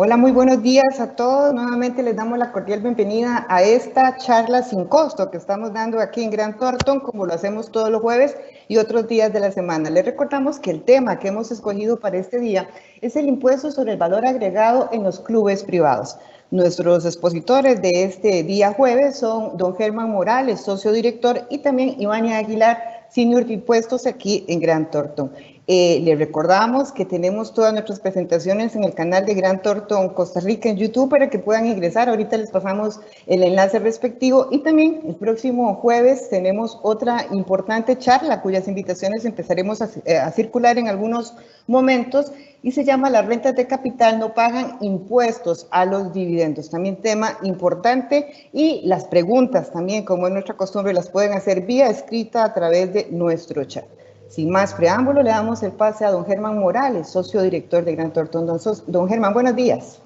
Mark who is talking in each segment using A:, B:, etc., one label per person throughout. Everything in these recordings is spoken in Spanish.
A: Hola, muy buenos días a todos. Nuevamente les damos la cordial bienvenida a esta charla sin costo que estamos dando aquí en Grant Thornton, como lo hacemos todos los jueves y otros días de la semana. Les recordamos que el tema que hemos escogido para este día es el impuesto sobre el valor agregado en los clubes privados. Nuestros expositores de este día jueves son don Germán Morales, socio director, y también Ivania Aguilar, senior de impuestos aquí en Grant Thornton. Les recordamos que tenemos todas nuestras presentaciones en el canal de Grant Thornton Costa Rica en YouTube para que puedan ingresar. Ahorita les pasamos el enlace respectivo y también el próximo jueves tenemos otra importante charla cuyas invitaciones empezaremos a circular en algunos momentos y se llama Las rentas de capital no pagan impuestos a los dividendos. También tema importante, y las preguntas también, como es nuestra costumbre, las pueden hacer vía escrita a través de nuestro chat. Sin más preámbulo, le damos el pase a don Germán Morales, socio director de Grant Thornton. Don Germán, buenos días.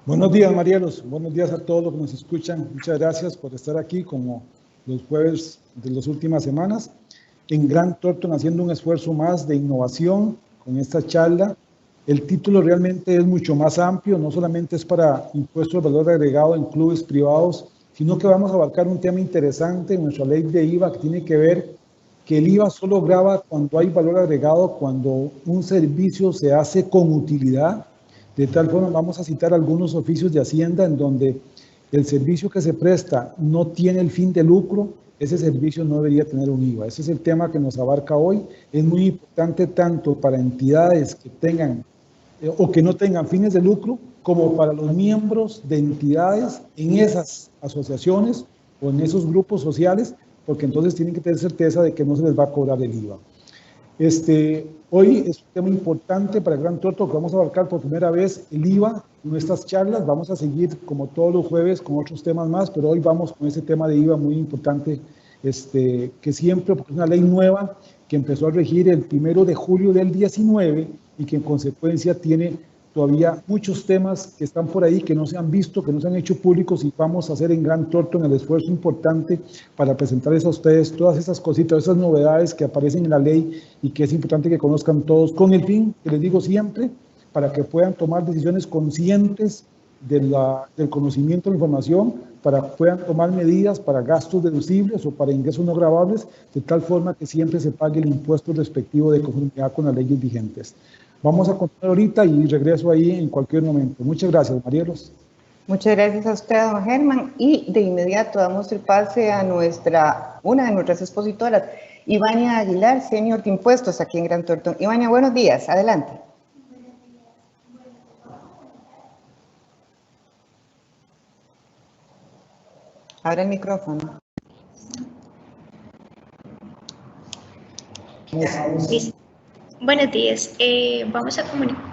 B: Buenos días, Marielos. Buenos días a todos los que nos escuchan. Muchas gracias por estar aquí, como los jueves de las últimas semanas, en Grant Thornton, haciendo un esfuerzo más de innovación con esta charla. El título realmente es mucho más amplio, no solamente es para impuestos de valor agregado en clubes privados, sino que vamos a abarcar un tema interesante en nuestra ley de IVA que tiene que ver que el IVA solo grava cuando hay valor agregado, cuando un servicio se hace con utilidad. De tal forma, vamos a citar algunos oficios de Hacienda en donde el servicio que se presta no tiene el fin de lucro, ese servicio no debería tener un IVA. Ese es el tema que nos abarca hoy. Es muy importante tanto para entidades que tengan o que no tengan fines de lucro, como para los miembros de entidades en esas asociaciones o en esos grupos sociales, porque entonces tienen que tener certeza de que no se les va a cobrar el IVA. Hoy es un tema importante para Grant Thornton, que vamos a abarcar por primera vez el IVA en nuestras charlas. Vamos a seguir como todos los jueves con otros temas más, pero hoy vamos con este tema de IVA muy importante, que siempre, porque es una ley nueva que empezó a regir el 1 de julio del 19 y que en consecuencia tiene todavía muchos temas que están por ahí, que no se han visto, que no se han hecho públicos, y vamos a hacer en Grant Thornton el esfuerzo importante para presentarles a ustedes todas esas cositas, esas novedades que aparecen en la ley y que es importante que conozcan todos, con el fin, que les digo siempre, para que puedan tomar decisiones conscientes del conocimiento de la información, para que puedan tomar medidas para gastos deducibles o para ingresos no gravables, de tal forma que siempre se pague el impuesto respectivo de conformidad con las leyes vigentes. Vamos a continuar ahorita y regreso ahí en cualquier momento. Muchas gracias, Marielos.
A: Muchas gracias a usted, don Germán. Y de inmediato damos el pase a una de nuestras expositoras, Ivania Aguilar, senior de impuestos aquí en Grant Thornton. Ivania, buenos días. Adelante. Abra el micrófono.
C: Buenos días.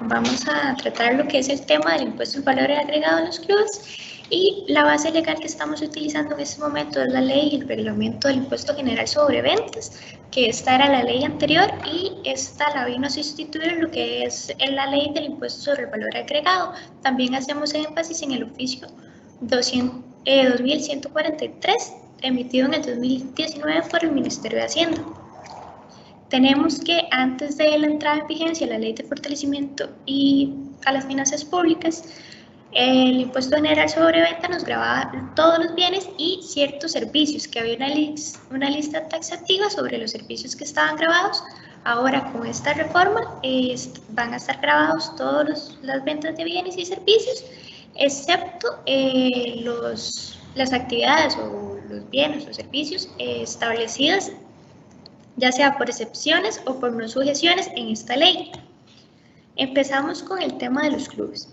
C: Vamos a tratar lo que es el tema del impuesto al valor agregado en los clubes, y la base legal que estamos utilizando en este momento es la ley y el reglamento del impuesto general sobre ventas, que esta era la ley anterior y esta la vino a sustituir lo que es la ley del impuesto sobre el valor agregado. También hacemos énfasis en el oficio 2143 emitido en el 2019 por el Ministerio de Hacienda. Tenemos que antes de la entrada en vigencia de la Ley de Fortalecimiento y a las Finanzas Públicas, el impuesto general sobre venta nos grababa todos los bienes y ciertos servicios, que había una lista taxativa sobre los servicios que estaban grabados. Ahora, con esta reforma, van a estar grabados todas las ventas de bienes y servicios, excepto las actividades o los bienes o servicios establecidas ya sea por excepciones o por no sujeciones en esta ley. Empezamos con el tema de los clubes.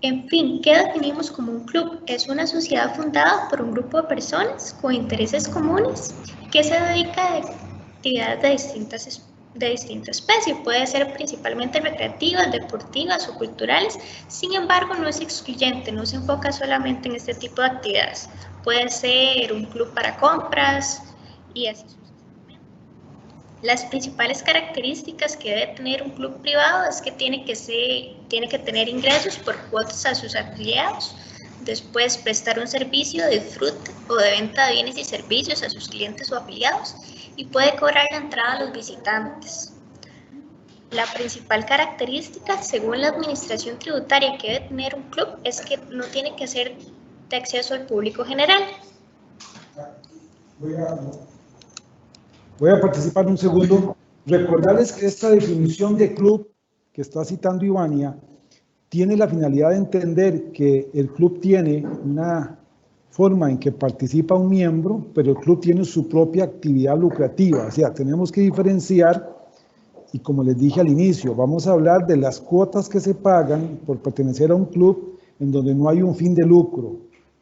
C: En fin, ¿qué definimos como un club? Es una sociedad fundada por un grupo de personas con intereses comunes que se dedica a actividades de distinta especie. Puede ser principalmente recreativas, deportivas o culturales. Sin embargo, no es excluyente, no se enfoca solamente en este tipo de actividades. Puede ser un club para compras y así. Las principales características que debe tener un club privado es que tiene que tener ingresos por cuotas a sus afiliados, después prestar un servicio de disfrute o de venta de bienes y servicios a sus clientes o afiliados, y puede cobrar la entrada a los visitantes. La principal característica, según la administración tributaria que debe tener un club, es que no tiene que ser de acceso al público general.
B: Voy a participar un segundo. Recordarles que esta definición de club que está citando Ivania tiene la finalidad de entender que el club tiene una forma en que participa un miembro, pero el club tiene su propia actividad lucrativa. O sea, tenemos que diferenciar, y como les dije al inicio, vamos a hablar de las cuotas que se pagan por pertenecer a un club en donde no hay un fin de lucro,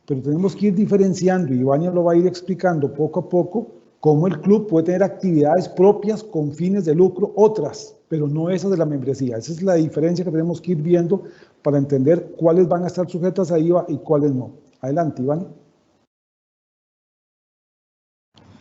B: pero tenemos que ir diferenciando, y Ivania lo va a ir explicando poco a poco, cómo el club puede tener actividades propias con fines de lucro, otras, pero no esas de la membresía. Esa es la diferencia que tenemos que ir viendo para entender cuáles van a estar sujetas a IVA y cuáles no. Adelante, Iván.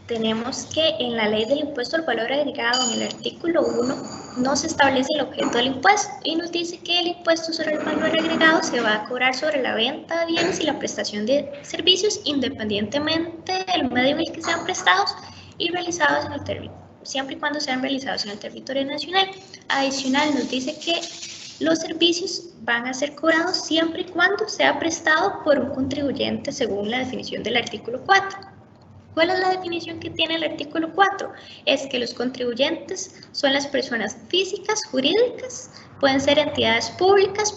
C: Tenemos que en la ley del impuesto al valor agregado, en el artículo 1, no se establece el objeto del impuesto y nos dice que el impuesto sobre el valor agregado se va a cobrar sobre la venta de bienes y la prestación de servicios independientemente del medio en el que sean prestados y realizados en el territorio, siempre y cuando sean realizados en el territorio nacional. Adicional, nos dice que los servicios van a ser cobrados siempre y cuando sea prestado por un contribuyente según la definición del artículo 4. ¿Cuál es la definición que tiene el artículo 4? Es que los contribuyentes son las personas físicas, jurídicas, pueden ser entidades públicas,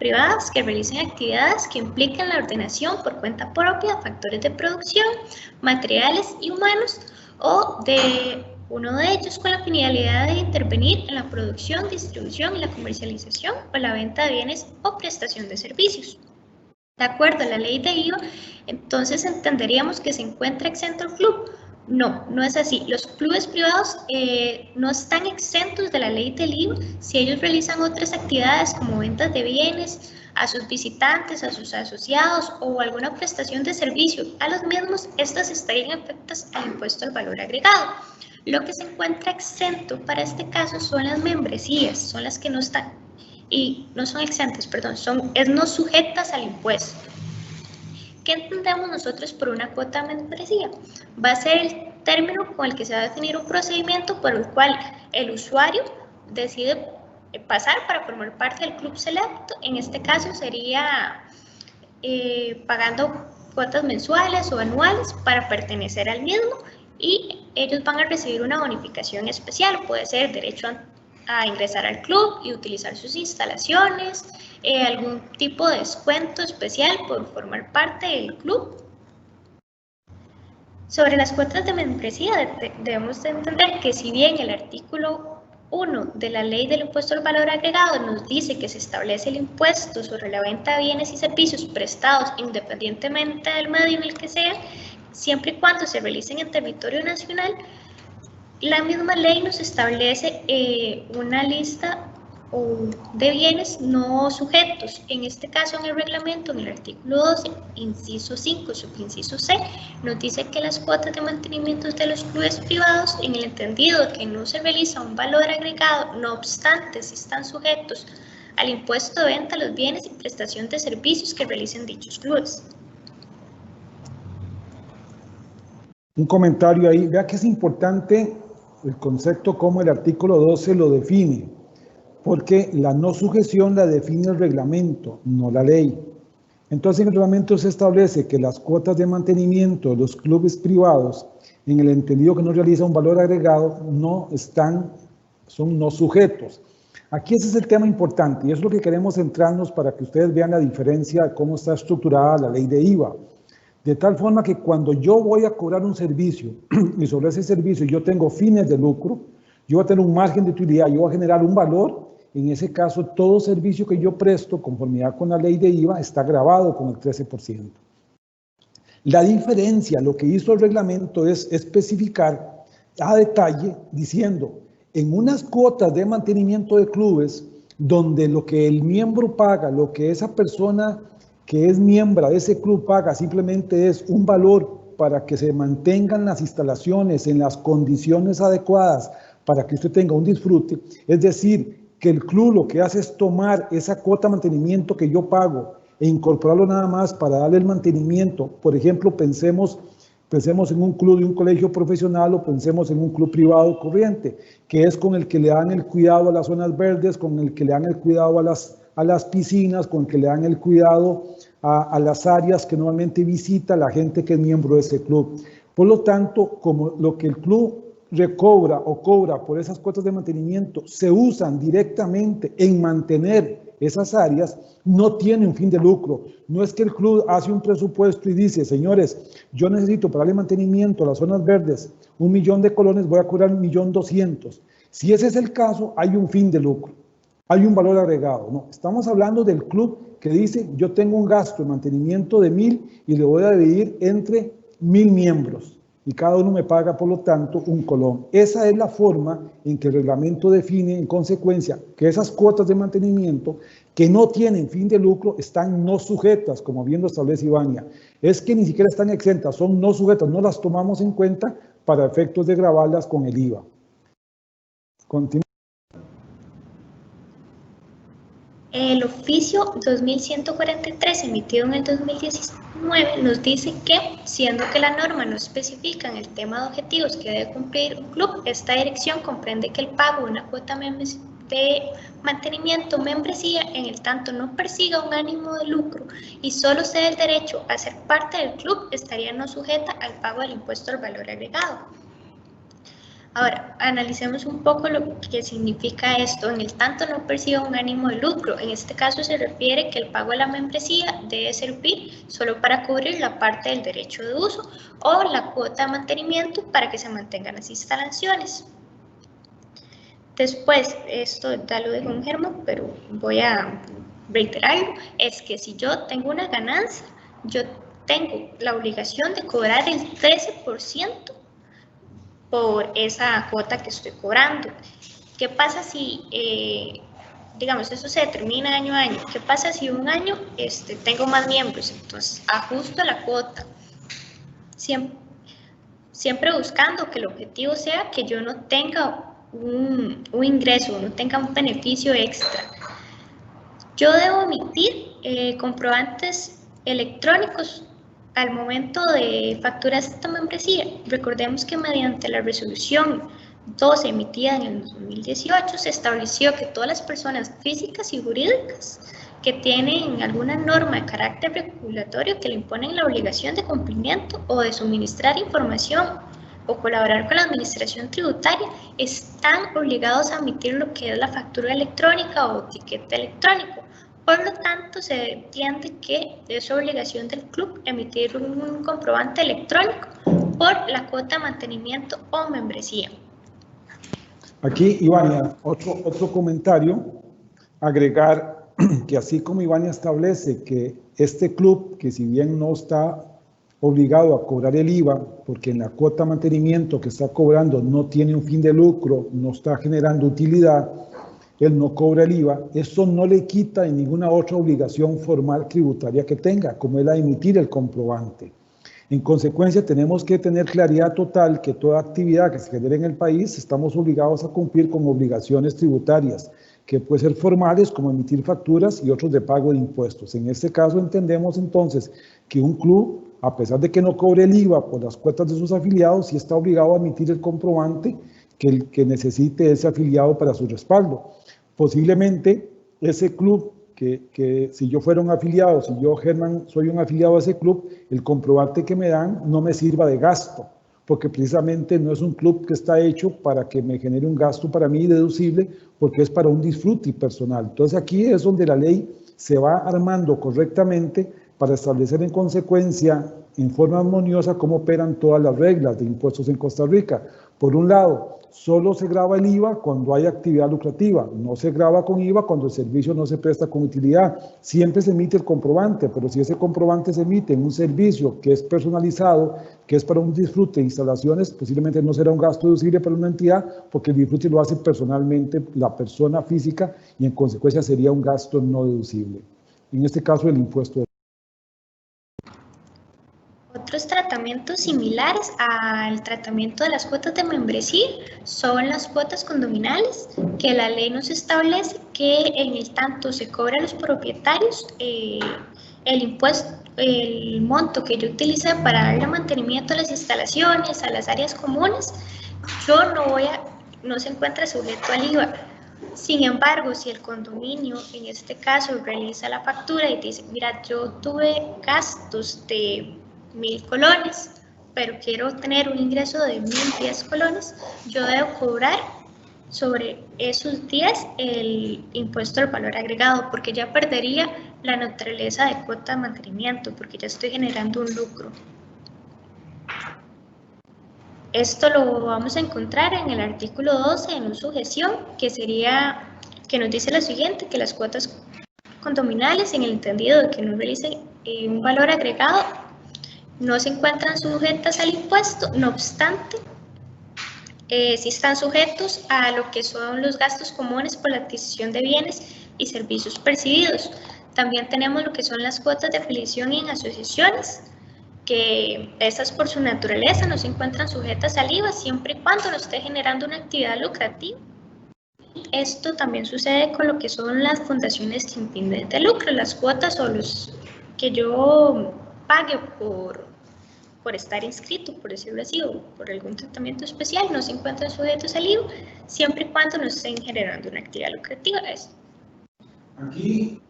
C: privadas que realicen actividades que implican la ordenación por cuenta propia de factores de producción, materiales y humanos, o de uno de ellos con la finalidad de intervenir en la producción, distribución y la comercialización o la venta de bienes o prestación de servicios. De acuerdo a la ley de IVA, entonces entenderíamos que se encuentra exento el club. No, no es así. Los clubes privados no están exentos de la ley del IVA si ellos realizan otras actividades como ventas de bienes a sus visitantes, a sus asociados o alguna prestación de servicio. A los mismos, estas estarían afectadas al impuesto al valor agregado. Lo que se encuentra exento para este caso son las membresías, son las que no están, y no son exentas, perdón, no sujetas al impuesto. ¿Qué entendemos nosotros por una cuota de membresía? Va a ser el término con el que se va a definir un procedimiento por el cual el usuario decide pasar para formar parte del club selecto. En este caso sería pagando cuotas mensuales o anuales para pertenecer al mismo, y ellos van a recibir una bonificación especial. Puede ser derecho a ingresar al club y utilizar sus instalaciones, algún tipo de descuento especial por formar parte del club. Sobre las cuotas de membresía, debemos de entender que si bien el artículo 1 de la ley del impuesto al valor agregado nos dice que se establece el impuesto sobre la venta de bienes y servicios prestados independientemente del medio en el que sea, siempre y cuando se realicen en territorio nacional, la misma ley nos establece una lista de bienes no sujetos. En este caso, en el reglamento, en el artículo 12, inciso 5, subinciso C, nos dice que las cuotas de mantenimiento de los clubes privados, en el entendido de que no se realiza un valor agregado, no obstante, si están sujetos al impuesto de venta de los bienes y prestación de servicios que realicen dichos clubes.
B: Un comentario ahí, vea que es importante el concepto como el artículo 12 lo define, porque la no sujeción la define el reglamento, no la ley. Entonces en el reglamento se establece que las cuotas de mantenimiento de los clubes privados, en el entendido que no realiza un valor agregado, son no sujetos. Aquí ese es el tema importante y es lo que queremos centrarnos para que ustedes vean la diferencia de cómo está estructurada la ley de IVA. De tal forma que cuando yo voy a cobrar un servicio y sobre ese servicio yo tengo fines de lucro, yo voy a tener un margen de utilidad, yo voy a generar un valor. En ese caso, todo servicio que yo presto, conformidad con la ley de IVA, está grabado con el 13%. La diferencia, lo que hizo el reglamento es especificar a detalle, diciendo, en unas cuotas de mantenimiento de clubes, donde lo que el miembro paga, lo que esa persona que es miembro de ese club paga, simplemente es un valor para que se mantengan las instalaciones en las condiciones adecuadas para que usted tenga un disfrute. Es decir, que el club lo que hace es tomar esa cuota de mantenimiento que yo pago e incorporarlo nada más para darle el mantenimiento. Por ejemplo, pensemos Pensemos en un club de un colegio profesional o pensemos en un club privado corriente, que es con el que le dan el cuidado a las zonas verdes, con el que le dan el cuidado a las piscinas, con el que le dan el cuidado a las áreas que normalmente visita la gente que es miembro de ese club. Por lo tanto, como lo que el club recobra o cobra por esas cuotas de mantenimiento se usan directamente en mantener esas áreas, no tiene un fin de lucro. No es que el club hace un presupuesto y dice, señores, yo necesito para darle mantenimiento a las zonas verdes 1.000.000 de colones, voy a cobrar 1.200.000. Si ese es el caso, hay un fin de lucro, hay un valor agregado. No, estamos hablando del club que dice, yo tengo un gasto de mantenimiento de 1.000 y le voy a dividir entre 1.000 miembros. Y cada uno me paga, por lo tanto, un colón. Esa es la forma en que el reglamento define, en consecuencia, que esas cuotas de mantenimiento que no tienen fin de lucro están no sujetas, como bien lo establece Ivania. Es que ni siquiera están exentas, son no sujetas, no las tomamos en cuenta para efectos de gravarlas con el IVA. Continúa.
C: El oficio 2143 emitido en el 2019 nos dice que, siendo que la norma no especifica en el tema de objetivos que debe cumplir un club, esta dirección comprende que el pago de una cuota de mantenimiento membresía en el tanto no persiga un ánimo de lucro y solo se dé el derecho a ser parte del club, estaría no sujeta al pago del impuesto al valor agregado. Ahora, analicemos un poco lo que significa esto. En el tanto no percibe un ánimo de lucro. En este caso se refiere que el pago de la membresía debe servir solo para cubrir la parte del derecho de uso o la cuota de mantenimiento para que se mantengan las instalaciones. Después, esto ya lo dijo Germán, pero voy a reiterarlo, es que si yo tengo una ganancia, yo tengo la obligación de cobrar el 13% por esa cuota que estoy cobrando. ¿Qué pasa si, digamos, eso se determina año a año? ¿Qué pasa si un año tengo más miembros? Entonces, ajusto la cuota. Siempre buscando que el objetivo sea que yo no tenga un ingreso, no tenga un beneficio extra. Yo debo emitir comprobantes electrónicos al momento de facturar esta membresía. Recordemos que mediante la resolución 12 emitida en el 2018 se estableció que todas las personas físicas y jurídicas que tienen alguna norma de carácter regulatorio que le imponen la obligación de cumplimiento o de suministrar información o colaborar con la administración tributaria están obligados a emitir lo que es la factura electrónica o tiquete electrónico. Por lo tanto, se entiende que es obligación del club emitir un comprobante electrónico por la cuota de mantenimiento o membresía.
B: Aquí, Ivania, otro comentario, agregar que así como Ivania establece que este club, que si bien no está obligado a cobrar el IVA, porque en la cuota de mantenimiento que está cobrando no tiene un fin de lucro, no está generando utilidad, él no cobra el IVA, eso no le quita de ninguna otra obligación formal tributaria que tenga, como es la de emitir el comprobante. En consecuencia, tenemos que tener claridad total que toda actividad que se genere en el país estamos obligados a cumplir con obligaciones tributarias, que pueden ser formales como emitir facturas y otros de pago de impuestos. En este caso entendemos entonces que un club, a pesar de que no cobre el IVA por las cuotas de sus afiliados, sí está obligado a emitir el comprobante que necesite ese afiliado para su respaldo. Posiblemente ese club, que si yo fuera un afiliado, si yo, Germán, soy un afiliado de ese club, el comprobante que me dan no me sirva de gasto, porque precisamente no es un club que está hecho para que me genere un gasto para mí deducible, porque es para un disfrute personal. Entonces aquí es donde la ley se va armando correctamente para establecer en consecuencia, en forma armoniosa, cómo operan todas las reglas de impuestos en Costa Rica. Por un lado, solo se grava el IVA cuando hay actividad lucrativa, no se grava con IVA cuando el servicio no se presta con utilidad. Siempre se emite el comprobante, pero si ese comprobante se emite en un servicio que es personalizado, que es para un disfrute de instalaciones, posiblemente no será un gasto deducible para una entidad, porque el disfrute lo hace personalmente la persona física y en consecuencia sería un gasto no deducible. En este caso, el impuesto.
C: otros tratamientos similares al tratamiento de las cuotas de membresía son las cuotas condominales, que la ley nos establece que en el tanto se cobra a los propietarios el impuesto, el monto que yo utilicé para darle mantenimiento a las instalaciones, a las áreas comunes, no se encuentra sujeto al IVA. Sin embargo, si el condominio, en este caso, realiza la factura y dice, mira, yo tuve gastos de 1000 colones, pero quiero tener un ingreso de 1010 colones, yo debo cobrar sobre esos 10 el impuesto al valor agregado, porque ya perdería la naturaleza de cuota de mantenimiento, porque ya estoy generando un lucro. Esto lo vamos a encontrar en el artículo 12 en sujeción, que nos dice lo siguiente, que las cuotas condominales, en el entendido de que no realicen un valor agregado, no se encuentran sujetas al impuesto, no obstante, sí están sujetos a lo que son los gastos comunes por la adquisición de bienes y servicios percibidos. También tenemos lo que son las cuotas de afiliación en asociaciones, que estas por su naturaleza no se encuentran sujetas al IVA siempre y cuando no esté generando una actividad lucrativa. Esto también sucede con lo que son las fundaciones sin fines de lucro, las cuotas o los que yo pague por estar inscrito, por decirlo así, o por algún tratamiento especial, no se encuentran sujetos al IVA siempre y cuando no estén generando una actividad lucrativa.
B: Aquí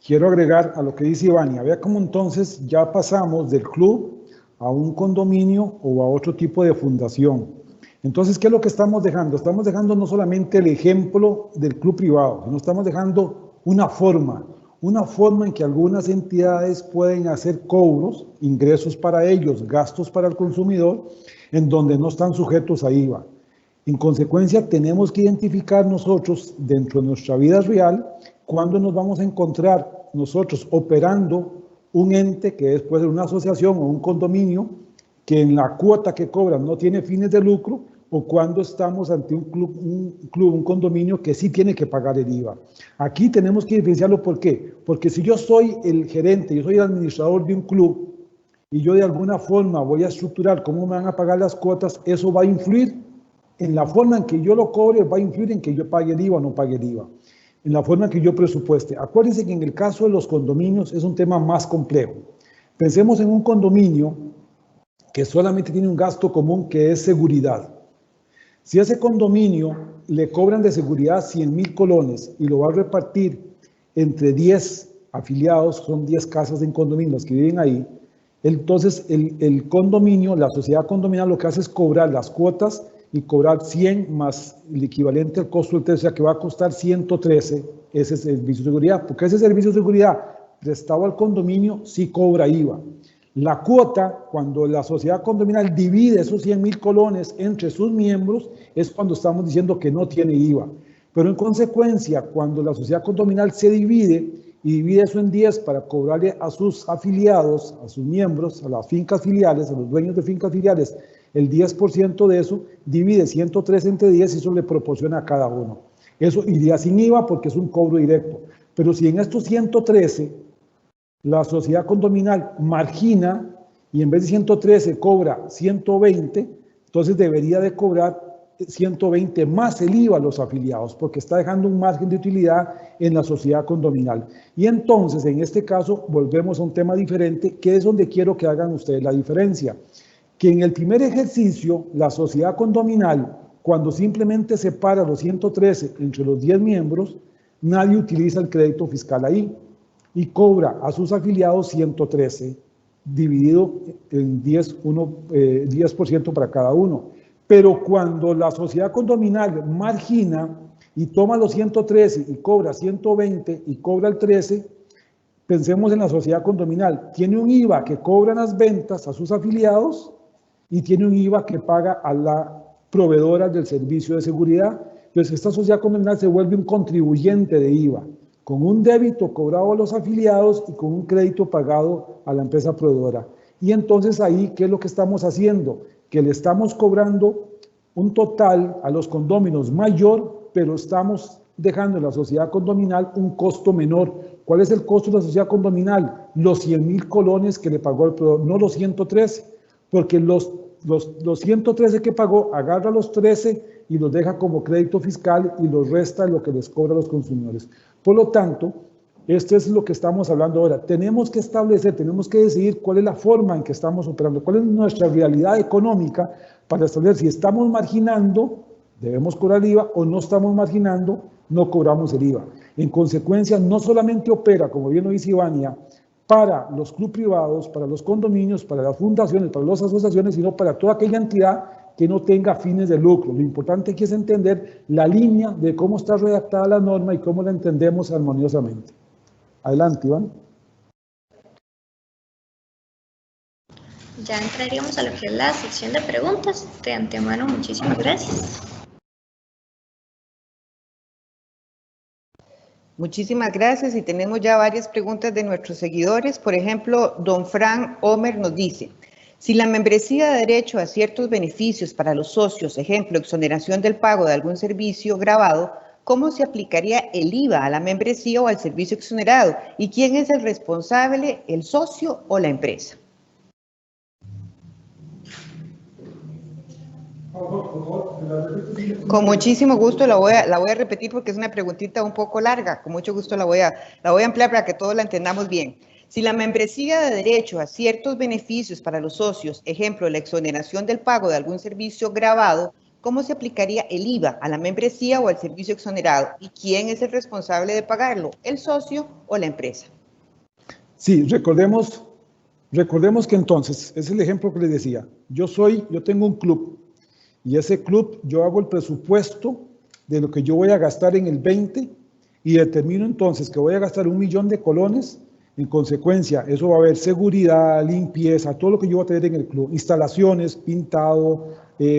B: quiero agregar a lo que dice Ivania, vea cómo entonces ya pasamos del club a un condominio o a otro tipo de fundación. Entonces, ¿qué es lo que estamos dejando? Estamos dejando no solamente el ejemplo del club privado, sino estamos dejando una forma en que algunas entidades pueden hacer cobros, ingresos para ellos, gastos para el consumidor, en donde no están sujetos a IVA. En consecuencia, tenemos que identificar nosotros, dentro de nuestra vida real, cuándo nos vamos a encontrar nosotros operando un ente que puede ser una asociación o un condominio que en la cuota que cobran no tiene fines de lucro, o cuando estamos ante un condominio que sí tiene que pagar el IVA. Aquí tenemos que diferenciarlo. ¿Por qué? Porque si yo soy el gerente, yo soy el administrador de un club y yo de alguna forma voy a estructurar cómo me van a pagar las cuotas, eso va a influir en la forma en que yo lo cobre, va a influir en que yo pague el IVA o no pague el IVA, en la forma en que yo presupueste. Acuérdense que en el caso de los condominios es un tema más complejo. Pensemos en un condominio que solamente tiene un gasto común que es seguridad. Si a ese condominio le cobran de seguridad 100,000 colones y lo va a repartir entre 10 afiliados, son 10 casas en condominios que viven ahí, entonces el condominio, la sociedad condominal, lo que hace es cobrar las cuotas y cobrar 100 más el equivalente al costo del tercio, o sea que va a costar 113 ese servicio de seguridad, porque ese servicio de seguridad prestado al condominio sí cobra IVA. La cuota, cuando la sociedad condominal divide esos 100,000 colones entre sus miembros, es cuando estamos diciendo que no tiene IVA. Pero en consecuencia, cuando la sociedad condominal se divide y divide eso en 10 para cobrarle a sus afiliados, a sus miembros, a las fincas filiales, a los dueños de fincas filiales, el 10% de eso, divide 103 entre 10 y eso le proporciona a cada uno. Eso iría sin IVA porque es un cobro directo. Pero si en estos 113 la sociedad condominal margina y en vez de 113 cobra 120, entonces debería de cobrar 120 más el IVA a los afiliados, porque está dejando un margen de utilidad en la sociedad condominal. Y entonces, en este caso, volvemos a un tema diferente, que es donde quiero que hagan ustedes la diferencia. Que en el primer ejercicio, la sociedad condominal, cuando simplemente separa los 113 entre los 10 miembros, nadie utiliza el crédito fiscal ahí y cobra a sus afiliados 113, dividido en 10% para cada uno. Pero cuando la sociedad condominal margina y toma los 113 y cobra 120 y cobra el 13, pensemos en la sociedad condominal. Tiene un IVA que cobran las ventas a sus afiliados y tiene un IVA que paga a la proveedora del servicio de seguridad. Entonces, esta sociedad condominal se vuelve un contribuyente de IVA, con un débito cobrado a los afiliados y con un crédito pagado a la empresa proveedora. Y entonces ahí, ¿qué es lo que estamos haciendo? Que le estamos cobrando un total a los condóminos mayor, pero estamos dejando en la sociedad condominal un costo menor, ¿Cuál es el costo de la sociedad condominal? Los 100.000 colones que le pagó el proveedor, no los 113, porque los 113 que pagó, agarra los 13 y los deja como crédito fiscal y los resta lo que les cobra a los consumidores. Por lo tanto, esto es lo que estamos hablando ahora. Tenemos que establecer, tenemos que decidir cuál es la forma en que estamos operando, cuál es nuestra realidad económica para establecer si estamos marginando, debemos cobrar el IVA, o no estamos marginando, no cobramos el IVA. En consecuencia, no solamente opera, como bien lo dice Ivania, para los clubes privados, para los condominios, para las fundaciones, para las asociaciones, sino para toda aquella entidad que no tenga fines de lucro. Lo importante aquí es entender la línea de cómo está redactada la norma y cómo la entendemos armoniosamente. Adelante, Iván.
C: Ya entraríamos a lo que es la sección de preguntas. De antemano, muchísimas gracias.
A: Muchísimas gracias y tenemos ya varias preguntas de nuestros seguidores. Por ejemplo, don Fran Homer nos dice, si la membresía da derecho a ciertos beneficios para los socios, ejemplo, exoneración del pago de algún servicio grabado, ¿cómo se aplicaría el IVA a la membresía o al servicio exonerado? ¿Y quién es el responsable, el socio o la empresa? Con muchísimo gusto la voy a repetir porque es una preguntita un poco larga. Con mucho gusto la voy a ampliar para que todos la entendamos bien. Si la membresía da derecho a ciertos beneficios para los socios, ejemplo, la exoneración del pago de algún servicio grabado, ¿cómo se aplicaría el IVA a la membresía o al servicio exonerado? ¿Y quién es el responsable de pagarlo? ¿El socio o la empresa?
B: Sí, recordemos que entonces, es el ejemplo que les decía. Yo tengo un club y ese club yo hago el presupuesto de lo que yo voy a gastar en el 20 y determino entonces que voy a gastar 1 millón de colones. En consecuencia, eso va a haber seguridad, limpieza, todo lo que yo voy a tener en el club, instalaciones, pintado,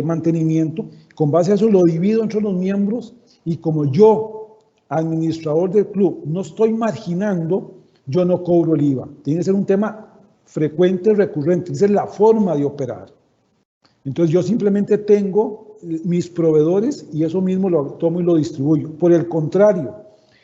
B: mantenimiento. Con base a eso lo divido entre los miembros y como yo, administrador del club, no estoy marginando, yo no cobro el IVA. Tiene que ser un tema frecuente, recurrente. Esa es la forma de operar. Entonces yo simplemente tengo mis proveedores y eso mismo lo tomo y lo distribuyo. Por el contrario,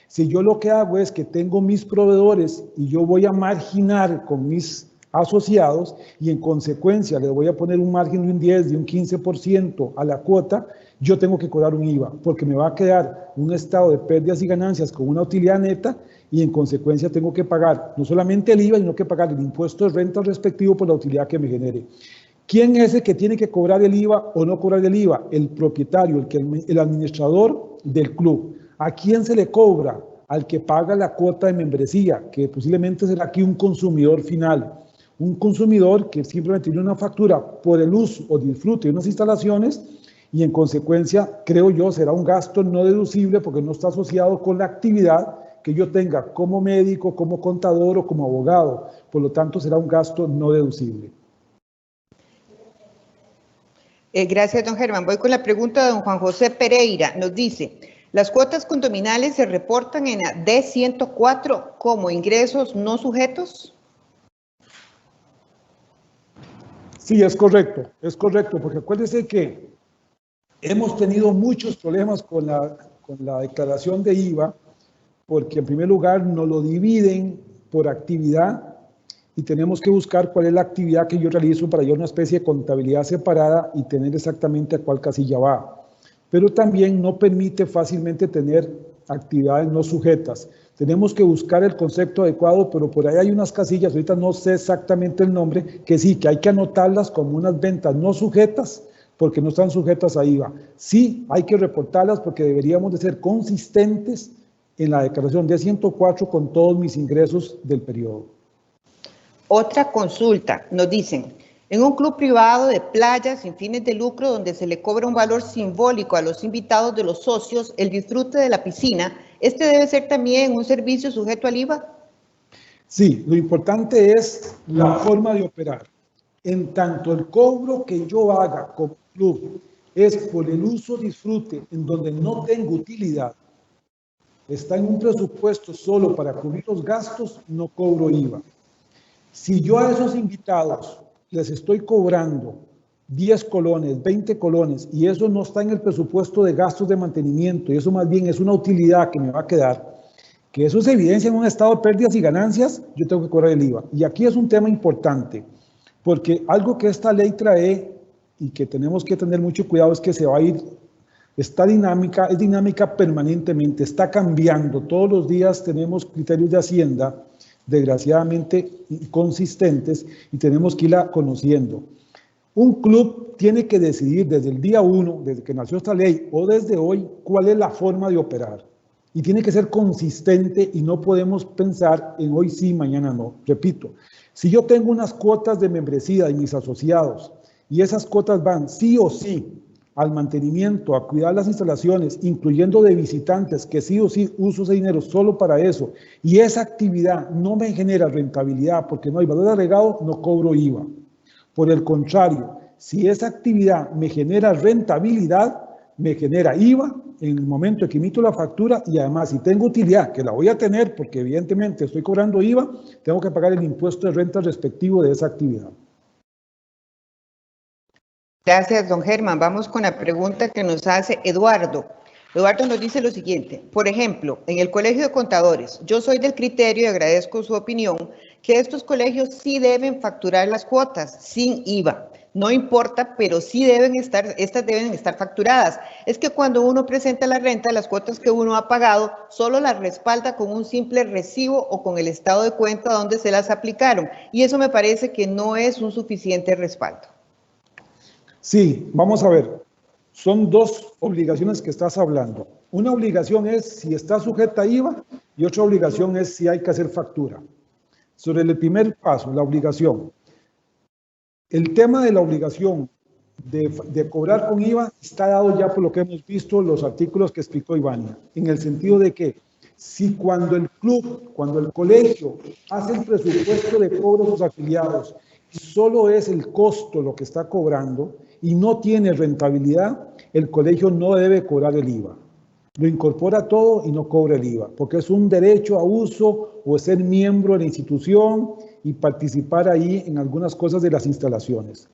B: si yo lo que hago es que tengo mis proveedores y yo voy a marginar con mis asociados y en consecuencia les voy a poner un margen de un 10, de un 15% a la cuota, yo tengo que cobrar un IVA porque me va a quedar un estado de pérdidas y ganancias con una utilidad neta y en consecuencia tengo que pagar no solamente el IVA, sino que pagar el impuesto de renta respectivo por la utilidad que me genere. ¿Quién es el que tiene que cobrar el IVA o no cobrar el IVA? El propietario, el administrador del club. ¿A quién se le cobra? Al que paga la cuota de membresía, que posiblemente será aquí un consumidor final. Un consumidor que simplemente tiene una factura por el uso o disfrute de unas instalaciones y en consecuencia, creo yo, será un gasto no deducible porque no está asociado con la actividad que yo tenga como médico, como contador o como abogado. Por lo tanto, será un gasto no deducible.
A: Gracias, don Germán. Voy con la pregunta de don Juan José Pereira. Nos dice, ¿las cuotas condominales se reportan en la D104 como ingresos no sujetos?
B: Sí, es correcto, porque acuérdense que hemos tenido muchos problemas con la declaración de IVA, porque en primer lugar nos lo dividen por actividad y tenemos que buscar cuál es la actividad que yo realizo para yo una especie de contabilidad separada y tener exactamente a cuál casilla va. Pero también no permite fácilmente tener actividades no sujetas. Tenemos que buscar el concepto adecuado, pero por ahí hay unas casillas, ahorita no sé exactamente el nombre, que sí, que hay que anotarlas como unas ventas no sujetas, porque no están sujetas a IVA. Sí, hay que reportarlas porque deberíamos de ser consistentes en la declaración de 104 con todos mis ingresos del periodo.
A: Otra consulta, nos dicen, en un club privado de playa sin fines de lucro donde se le cobra un valor simbólico a los invitados de los socios, el disfrute de la piscina, ¿este debe ser también un servicio sujeto al IVA?
B: Sí, lo importante es la forma de operar. En tanto el cobro que yo haga como club es por el uso disfrute en donde no tengo utilidad, está en un presupuesto solo para cubrir los gastos, no cobro IVA. Si yo a esos invitados les estoy cobrando 10 colones, 20 colones, y eso no está en el presupuesto de gastos de mantenimiento, y eso más bien es una utilidad que me va a quedar, que eso se evidencia en un estado de pérdidas y ganancias, yo tengo que cobrar el IVA. Y aquí es un tema importante, porque algo que esta ley trae y que tenemos que tener mucho cuidado es que se va a ir, esta dinámica es dinámica permanentemente, está cambiando. Todos los días tenemos criterios de Hacienda, desgraciadamente inconsistentes, y tenemos que irla conociendo. Un club tiene que decidir desde el día 1, desde que nació esta ley, o desde hoy, cuál es la forma de operar. Y tiene que ser consistente y no podemos pensar en hoy sí, mañana no. Repito, si yo tengo unas cuotas de membresía de mis asociados y esas cuotas van sí o sí al mantenimiento, a cuidar las instalaciones, incluyendo de visitantes, que sí o sí uso ese dinero solo para eso, y esa actividad no me genera rentabilidad porque no hay valor agregado, no cobro IVA. Por el contrario, si esa actividad me genera rentabilidad, me genera IVA en el momento en que emito la factura, y además si tengo utilidad, que la voy a tener porque evidentemente estoy cobrando IVA, tengo que pagar el impuesto de renta respectivo de esa actividad.
A: Gracias, don Germán. Vamos con la pregunta que nos hace Eduardo. Eduardo nos dice lo siguiente: por ejemplo, en el Colegio de Contadores, yo soy del criterio, y agradezco su opinión, que estos colegios sí deben facturar las cuotas sin IVA. No importa, pero sí estas deben estar facturadas. Es que cuando uno presenta la renta, las cuotas que uno ha pagado, solo las respalda con un simple recibo o con el estado de cuenta donde se las aplicaron. Y eso me parece que no es un suficiente respaldo.
B: Sí, vamos a ver. Son dos obligaciones que estás hablando. Una obligación es si está sujeta a IVA y otra obligación es si hay que hacer factura. Sobre el primer paso, la obligación. El tema de la obligación de cobrar con IVA está dado ya por lo que hemos visto, los artículos que explicó Ivania, en el sentido de que si cuando el club, cuando el colegio hace el presupuesto de cobro de sus afiliados y solo es el costo lo que está cobrando y no tiene rentabilidad, el colegio no debe cobrar el IVA. Lo incorpora todo y no cobra el IVA, porque es un derecho a uso o ser miembro de la institución y participar ahí en algunas cosas de las instalaciones.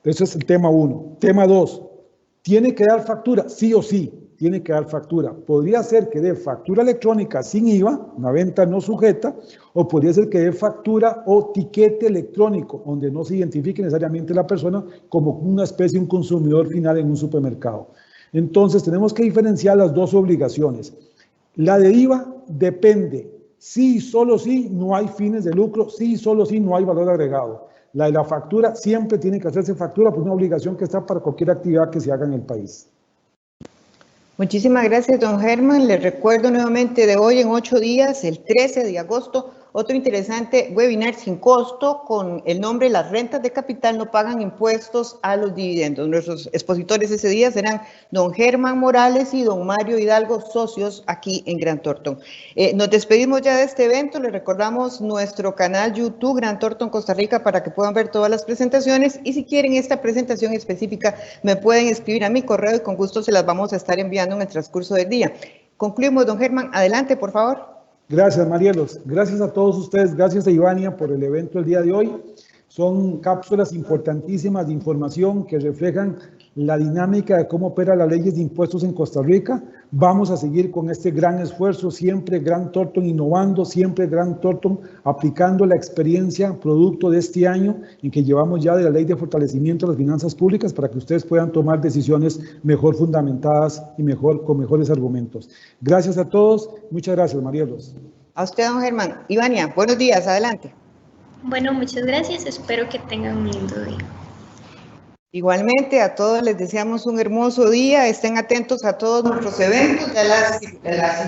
B: Ese es el tema 1. Tema 2, ¿tiene que dar factura? Sí o sí, tiene que dar factura. Podría ser que dé factura electrónica sin IVA, una venta no sujeta, o podría ser que dé factura o tiquete electrónico, donde no se identifique necesariamente la persona como una especie de un consumidor final en un supermercado. Entonces, tenemos que diferenciar las dos obligaciones. La de IVA depende, sí y solo sí no hay fines de lucro, sí y solo sí no hay valor agregado. La de la factura siempre tiene que hacerse factura por una obligación que está para cualquier actividad que se haga en el país.
A: Muchísimas gracias, don Germán. Les recuerdo nuevamente de hoy en 8 días, el 13 de agosto, otro interesante webinar sin costo con el nombre Las rentas de capital no pagan impuestos a los dividendos. Nuestros expositores ese día serán don Germán Morales y don Mario Hidalgo, socios aquí en Grant Thornton. Nos despedimos ya de este evento. Les recordamos nuestro canal YouTube Grant Thornton Costa Rica para que puedan ver todas las presentaciones, y si quieren esta presentación específica me pueden escribir a mi correo y con gusto se las vamos a estar enviando en el transcurso del día. Concluimos, don Germán. Adelante, por favor.
B: Gracias, Marielos. Gracias a todos ustedes. Gracias a Ivania por el evento el día de hoy. Son cápsulas importantísimas de información que reflejan la dinámica de cómo operan las leyes de impuestos en Costa Rica. Vamos a seguir con este gran esfuerzo, siempre Grant Thornton innovando, siempre Grant Thornton aplicando la experiencia producto de este año en que llevamos ya de la Ley de Fortalecimiento de las Finanzas Públicas para que ustedes puedan tomar decisiones mejor fundamentadas y con mejores argumentos. Gracias a todos. Muchas gracias, Marielos.
A: A usted, don Germán. Ivania, buenos días. Adelante.
C: Bueno, muchas gracias. Espero que tengan un lindo día.
A: Igualmente, a todos les deseamos un hermoso día. Estén atentos a todos nuestros eventos. Ya las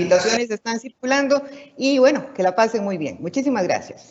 A: invitaciones están circulando y bueno, que la pasen muy bien. Muchísimas gracias.